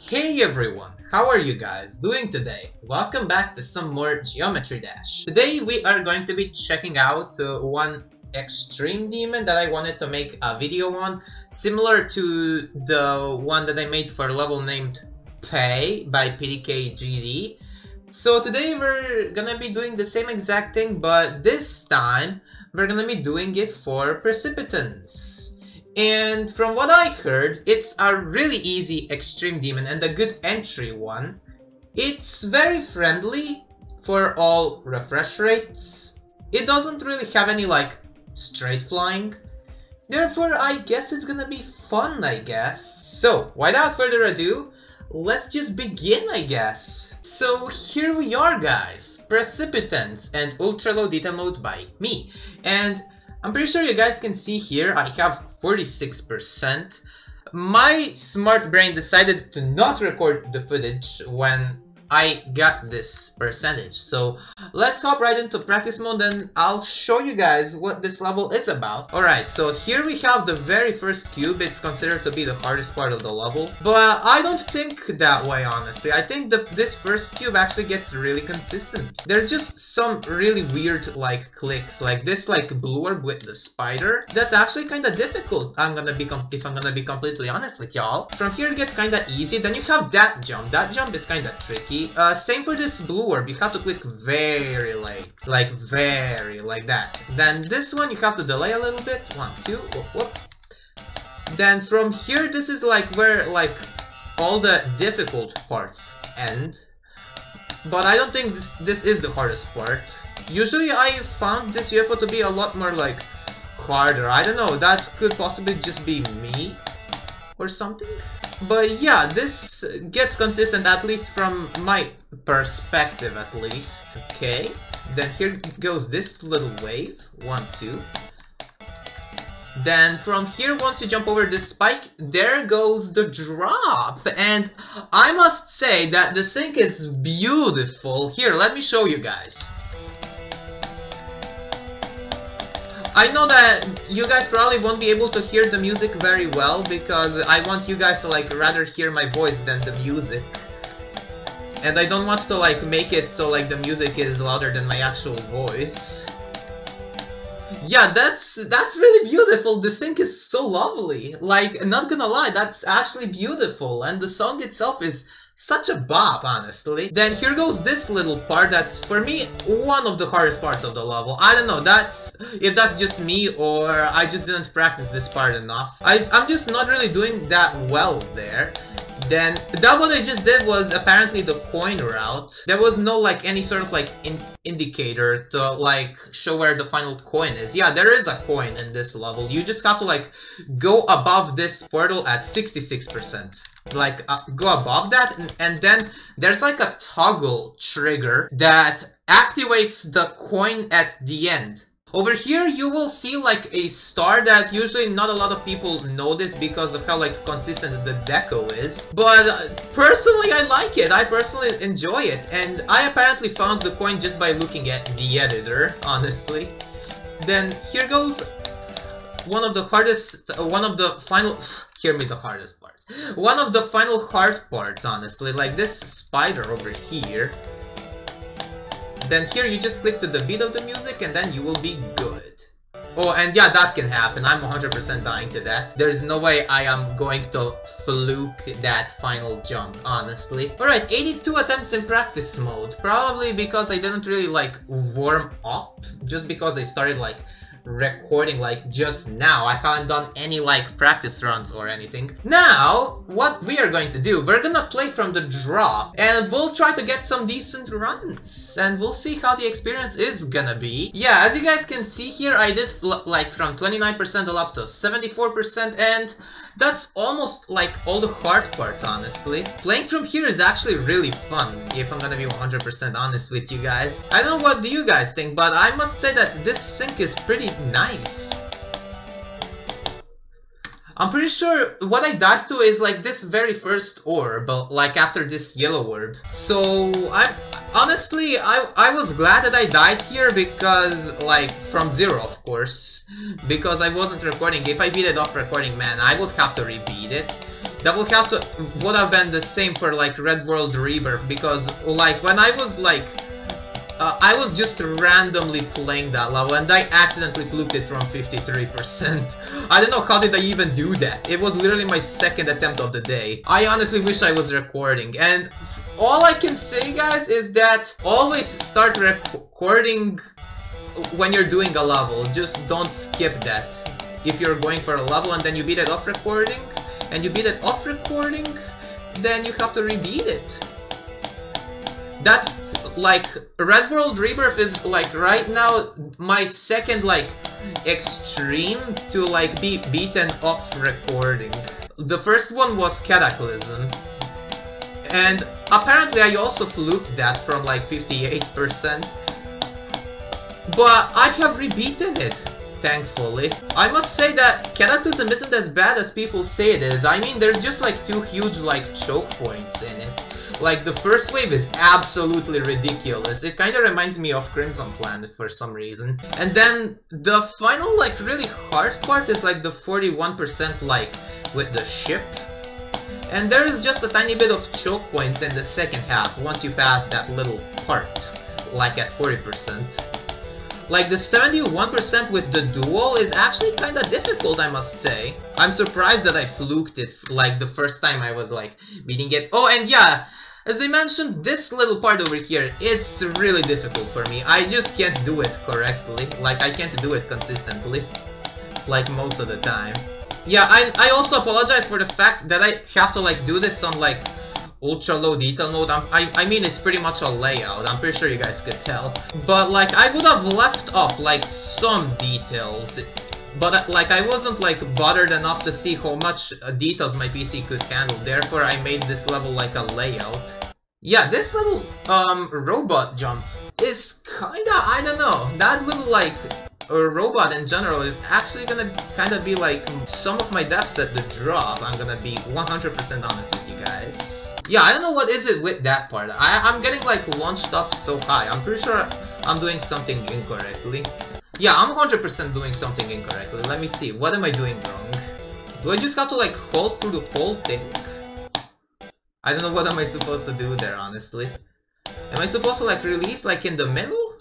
Hey everyone, how are you guys doing today? Welcome back to some more Geometry Dash. Today we are going to be checking out one extreme demon that I wanted to make a video on, similar to the one that I made for a level named Pay by PDKGD. So today we're gonna be doing the same exact thing, but this time we're gonna be doing it for Precipitance. And from what I heard, it's a really easy extreme demon and a good entry one. It's very friendly for all refresh rates. It doesn't really have any straight flying. Therefore, I guess it's gonna be fun, I guess. So, without further ado, let's just begin, I guess. So here we are, guys. Precipitance and ultra low detail mode by me. And I'm pretty sure you guys can see here I have 46%. My smart brain decided to not record the footage when I got this percentage. So let's hop right into practice mode and I'll show you guys what this level is about. Alright, so here we have the very first cube. It's considered to be the hardest part of the level. But I don't think that way, honestly. I think this first cube actually gets really consistent. There's just some really weird clicks, like this blue orb with the spider. That's actually kind of difficult, if I'm gonna be completely honest with y'all. From here it gets kind of easy. Then you have that jump. That jump is kind of tricky. Same for this blue orb, you have to click very late, very like that. Then this one you have to delay a little bit, 1, 2, whoop, whoop. Then from here this is where all the difficult parts end. But I don't think this is the hardest part. Usually I found this UFO to be a lot more harder. I don't know, that could possibly just be me or something. But yeah, this gets consistent, at least from my perspective, at least. Okay, then here goes this little wave, 1, 2. Then from here, once you jump over this spike, there goes the drop. And I must say that the sync is beautiful. Here, let me show you guys. I know that you guys probably won't be able to hear the music very well because I want you guys to rather hear my voice than the music. And I don't want to make it so the music is louder than my actual voice. Yeah, that's really beautiful. The sync is so lovely. Not gonna lie, that's actually beautiful. And the song itself is such a bop, honestly. Then here goes this little part that's, for me, one of the hardest parts of the level. I don't know, if that's just me or I just didn't practice this part enough. I'm just not really doing that well there. Then, that what I just did was apparently the coin route. There was no any sort of indicator to show where the final coin is. Yeah, there is a coin in this level. You just have to go above this portal at 66%. Go above that, and then there's a toggle trigger that activates the coin at the end. Over here you will see a star that usually not a lot of people notice because of how consistent the deco is. But personally I like it, I personally enjoy it, and I apparently found the coin just by looking at the editor, honestly. Then here goes one of the final... Hear me, the hardest parts. One of the final hard parts, honestly, this spider over here. Then here you just click to the beat of the music and then you will be good. Oh, and yeah, that can happen. I'm 100% dying to that. There's no way I am going to fluke that final jump, honestly. Alright, 82 attempts in practice mode. Probably because I didn't really warm up. Just because I started recording just now. I haven't done any practice runs or anything. Now, what we are going to do, we're gonna play from the drop and we'll try to get some decent runs and we'll see how the experience is gonna be. Yeah, as you guys can see here, I did from 29% all up to 74%, and that's almost all the hard parts, honestly. Playing from here is actually really fun, if I'm gonna be 100% honest with you guys. I don't know what do you guys think, but I must say that this sync is pretty nice. I'm pretty sure what I died to is this very first orb, after this yellow orb. So honestly, I was glad that I died here because from zero, of course, because I wasn't recording. If I beat it off recording, man, I would have to repeat it. That would have been the same for like Red World Rebirth, because like when I was like I was just randomly playing that level and I accidentally fluked it from 53%. I don't know how did I even do that. It was literally my second attempt of the day. I honestly wish I was recording, and all I can say, guys, is that always start recording when you're doing a level. Just don't skip that. If you're going for a level and then you beat it off recording, and you beat it off recording, then you have to rebeat it. That's like Red World Rebirth is like right now my second like extreme to like be beaten off recording. The first one was Cataclysm, and apparently I also fluked that from like 58%, but I have rebeaten it, thankfully. I must say that Cataclysm isn't as bad as people say it is. I mean, there's just like 2 huge like choke points in it. Like, the first wave is absolutely ridiculous. It kinda reminds me of Crimson Planet for some reason. And then the final, like, really hard part is like the 41% like with the ship. And there is just a tiny bit of choke points in the second half once you pass that little part, like at 40%. Like, the 71% with the duel is actually kinda difficult, I must say. I'm surprised that I fluked it, like, the first time I was, like, beating it. Oh, and yeah, as I mentioned, this little part over here, it's really difficult for me. I just can't do it correctly. Like, I can't do it consistently, like, most of the time. Yeah, I also apologize for the fact that I have to, like, do this on, like, ultra low detail mode. I mean, it's pretty much a layout. I'm pretty sure you guys could tell. But, like, I would have left off, like, some details. But, like, I wasn't, like, bothered enough to see how much details my PC could handle. Therefore, I made this level, like, a layout. Yeah, this little, robot jump is kinda, I don't know. That little, like, robot in general is actually gonna kinda be, like, some of my deaths at the drop. I'm gonna be 100% honest with you guys. Yeah, I don't know what is it with that part. I'm getting, like, launched up so high. I'm pretty sure I'm doing something incorrectly. Yeah, I'm 100% doing something incorrectly. Let me see. What am I doing wrong? Do I just have to, like, hold through the whole thing? I don't know what am I supposed to do there, honestly. Am I supposed to, like, release, like, in the middle?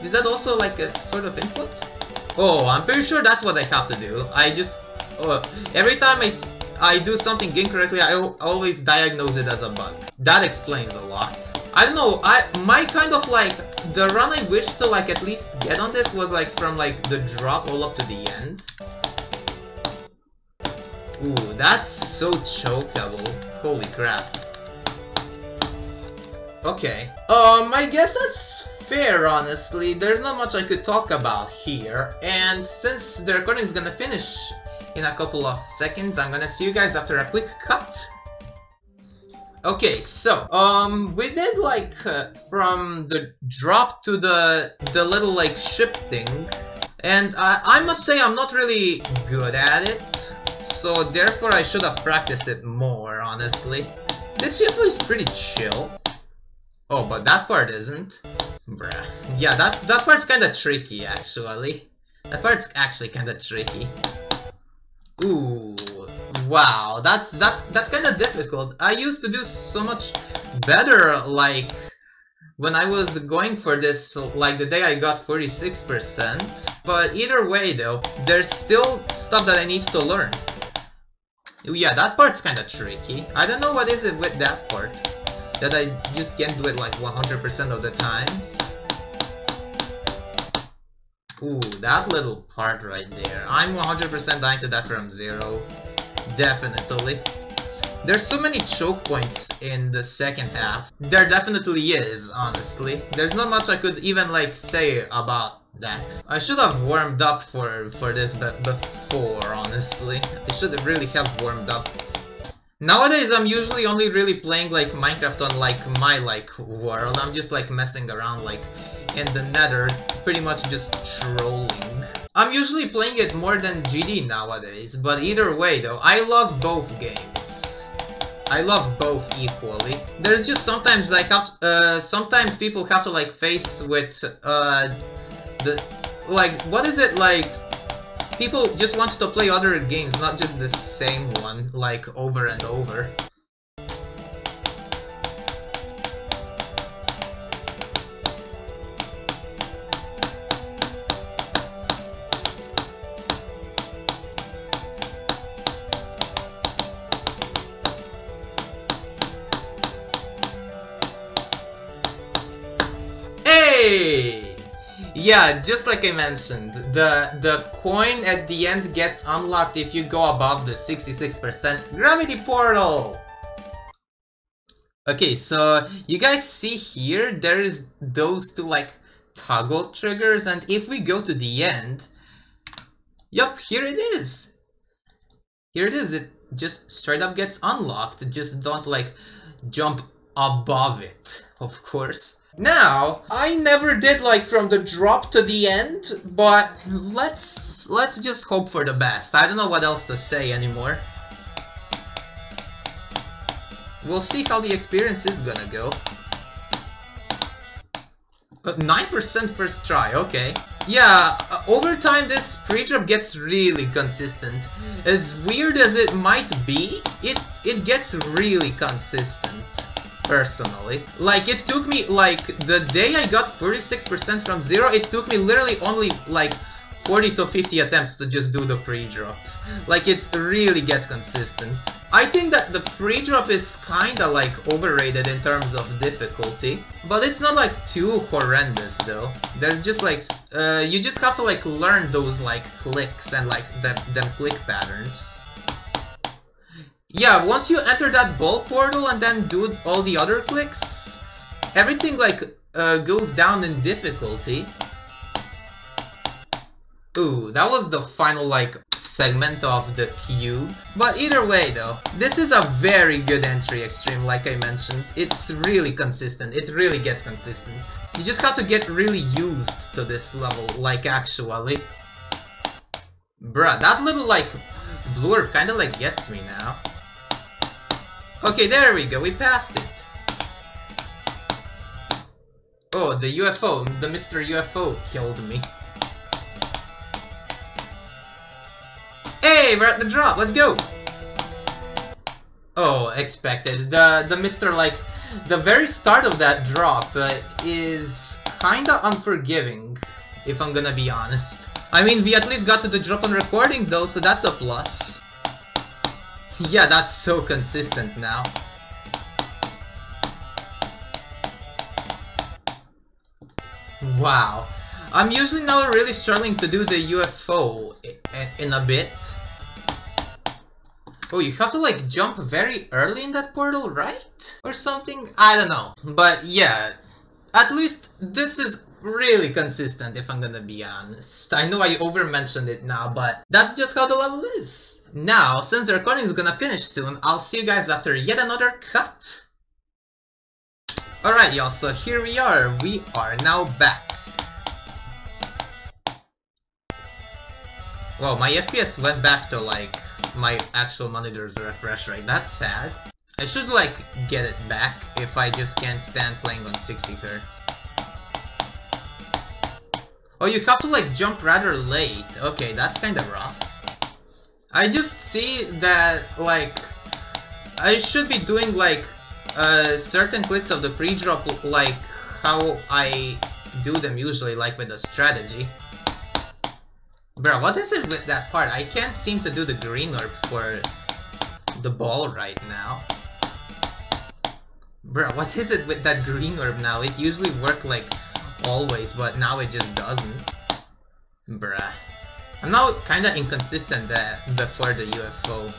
Is that also, like, a sort of input? Oh, I'm pretty sure that's what I have to do. I just... Oh, every time I do something incorrectly, I always diagnose it as a bug. That explains a lot. I don't know, my kind of, like, the run I wish to, like, at least get on this was, like, from, like, the drop all up to the end. Ooh, that's so chokeable. Holy crap. Okay. I guess that's fair, honestly. There's not much I could talk about here. And since the recording is gonna finish in a couple of seconds, I'm gonna see you guys after a quick cut. Okay, so, we did, like, from the drop to the little, like, ship thing. And I must say I'm not really good at it. So, therefore, I should have practiced it more, honestly. This UFO is pretty chill. Oh, but that part isn't. Bruh. Yeah, that part's kinda tricky, actually. That part's actually kinda tricky. Ooh. Wow, that's kinda difficult. I used to do so much better, like, when I was going for this, like, the day I got 46%. But either way, though, there's still stuff that I need to learn. Yeah, that part's kinda tricky. I don't know what is it with that part, that I just can't do it, like, 100% of the times. Ooh, that little part right there. I'm 100% dying to that from 0. Definitely. There's so many choke points in the second half. There definitely is, honestly. There's not much I could even, like, say about that. I should have warmed up for this before, honestly. I should really have warmed up. Nowadays, I'm usually only really playing, like, Minecraft on, like, my, like, world. I'm just, like, messing around, like, in the nether, pretty much just trolling. I'm usually playing it more than GD nowadays, but either way, though, I love both games. I love both equally. There's just sometimes, like, sometimes people have to, like, face with, like, what is it, like, people just wanted to play other games, not just the same one, like, over and over. Hey! Yeah, just like I mentioned, the coin at the end gets unlocked if you go above the 66% gravity portal! Okay, so you guys see here, there is those two like toggle triggers, and if we go to the end, yup, here it is! Here it is, it just straight up gets unlocked, just don't like jump above it, of course. Now, I never did like from the drop to the end, but let's just hope for the best. I don't know what else to say anymore. We'll see how the experience is gonna go. But 9% first try, okay. Yeah, over time this pre-drop gets really consistent. As weird as it might be, it gets really consistent. Personally. Like, it took me, like, the day I got 46% from 0, it took me literally only, like, 40 to 50 attempts to just do the pre-drop. Like, it really gets consistent. I think that the pre-drop is kinda, like, overrated in terms of difficulty. But it's not, like, too horrendous, though. There's just, like, you just have to, like, learn those, like, clicks and, like, them click patterns. Yeah, once you enter that ball portal and then do all the other clicks, everything like goes down in difficulty. Ooh, that was the final like segment of the cube. But either way though, this is a very good entry extreme, like I mentioned. It's really consistent, it really gets consistent. You just have to get really used to this level, like actually. Bruh, that little like blurb kinda like gets me now. Okay, there we go, we passed it. Oh, the UFO, the Mr. UFO killed me. Hey, we're at the drop, let's go! Oh, expected. The Mr. like, the very start of that drop is kinda unforgiving, if I'm gonna be honest. I mean, we at least got to the drop on recording though, so that's a plus. Yeah, that's so consistent now. Wow. I'm usually now really struggling to do the UFO in a bit. Oh, you have to like jump very early in that portal, right? Or something? I don't know. But yeah, at least this is really consistent if I'm gonna be honest. I know I over-mentioned it now, but that's just how the level is. Now, since the recording is gonna finish soon, I'll see you guys after yet another cut. Alright y'all, so here we are now back. Wow, my FPS went back to like my actual monitor's refresh rate, that's sad. I should like get it back if I just can't stand playing on 60 Hz. Oh, you have to like jump rather late, okay, that's kinda rough. I just see that, like, I should be doing, like, certain clicks of the pre-drop, like, how I do them usually, like, with a strategy. Bro, what is it with that part? I can't seem to do the green orb for the ball right now. Bro, what is it with that green orb now? It usually worked, like, always, but now it just doesn't. Bruh. I'm now kinda inconsistent before the UFO.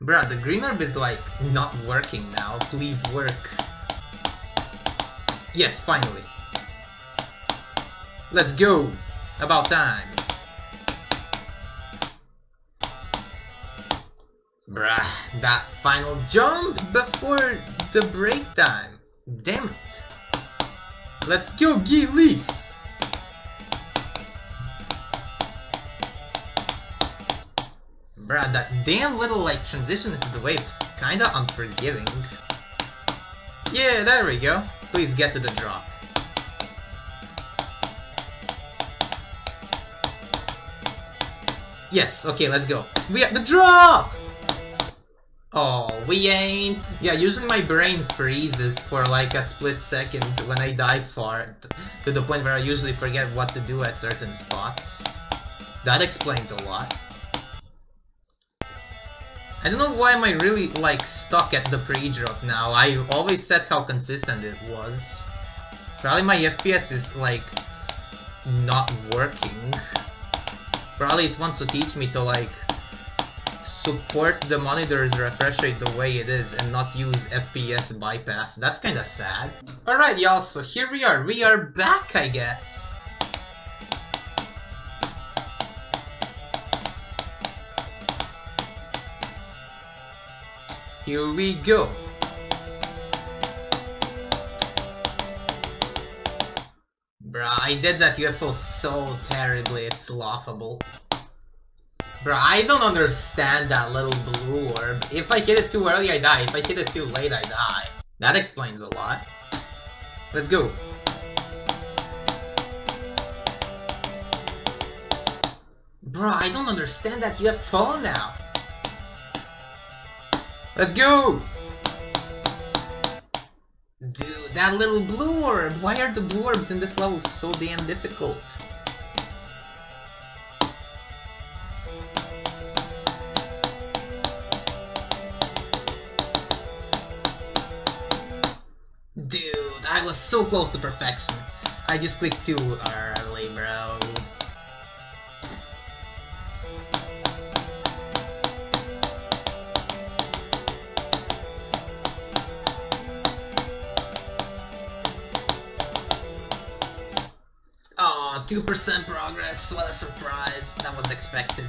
Bruh, the green orb is like not working now. Please work. Yes, finally. Let's go. About time. Bruh, that final jump before the break time. Damn it. Let's go, Gillies. Bruh, that damn little like transition into the wave is kinda unforgiving. Yeah, there we go. Please get to the drop. Yes, okay, let's go. We have the drop! Oh, we ain't. Yeah, usually my brain freezes for like a split second when I dive far, to the point where I usually forget what to do at certain spots. That explains a lot. I don't know why am I really like stuck at the pre-drop now. I always said how consistent it was. Probably my FPS is like not working. Probably it wants to teach me to like support the monitor's refresh rate the way it is and not use FPS bypass. That's kinda sad. Alright y'all, so here we are back I guess. Here we go. Bruh, I did that UFO so terribly, it's laughable. Bruh, I don't understand that little blue orb. If I hit it too early, I die. If I hit it too late, I die. That explains a lot. Let's go. Bruh, I don't understand that UFO now. Let's go! Dude, that little blue orb! Why are the blue orbs in this level so damn difficult? Dude, I was so close to perfection. I just clicked too early, bro. Oh, 2% progress. What a surprise. That was expected.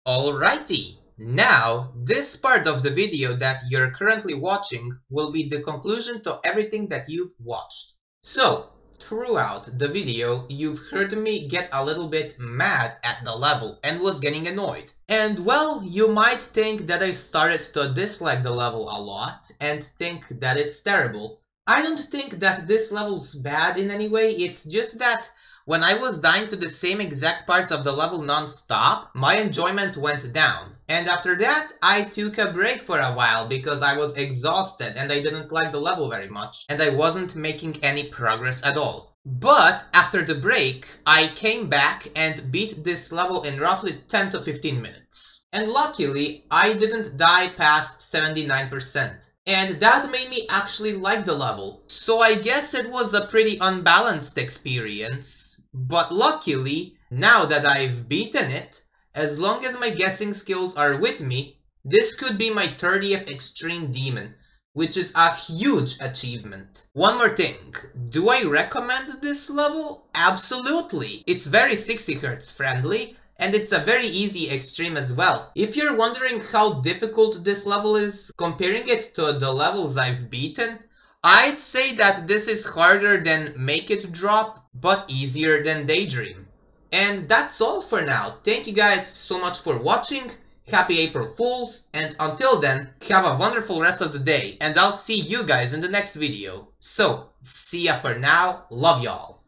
Alrighty, now this part of the video that you're currently watching will be the conclusion to everything that you've watched. So, throughout the video, you've heard me get a little bit mad at the level and was getting annoyed. And well, you might think that I started to dislike the level a lot and think that it's terrible. I don't think that this level's bad in any way, it's just that when I was dying to the same exact parts of the level non-stop, my enjoyment went down. And after that, I took a break for a while because I was exhausted and I didn't like the level very much, and I wasn't making any progress at all. But after the break, I came back and beat this level in roughly 10 to 15 minutes. And luckily, I didn't die past 79%. And that made me actually like the level. So I guess it was a pretty unbalanced experience. But luckily, now that I've beaten it, as long as my guessing skills are with me, this could be my 30th Extreme Demon, which is a huge achievement. One more thing, do I recommend this level? Absolutely! It's very 60Hz friendly, and it's a very easy extreme as well. If you're wondering how difficult this level is, comparing it to the levels I've beaten, I'd say that this is harder than Make It Drop, but easier than Daydream. And that's all for now. Thank you guys so much for watching. Happy April Fools, and until then, have a wonderful rest of the day, and I'll see you guys in the next video. So, see ya for now, love y'all.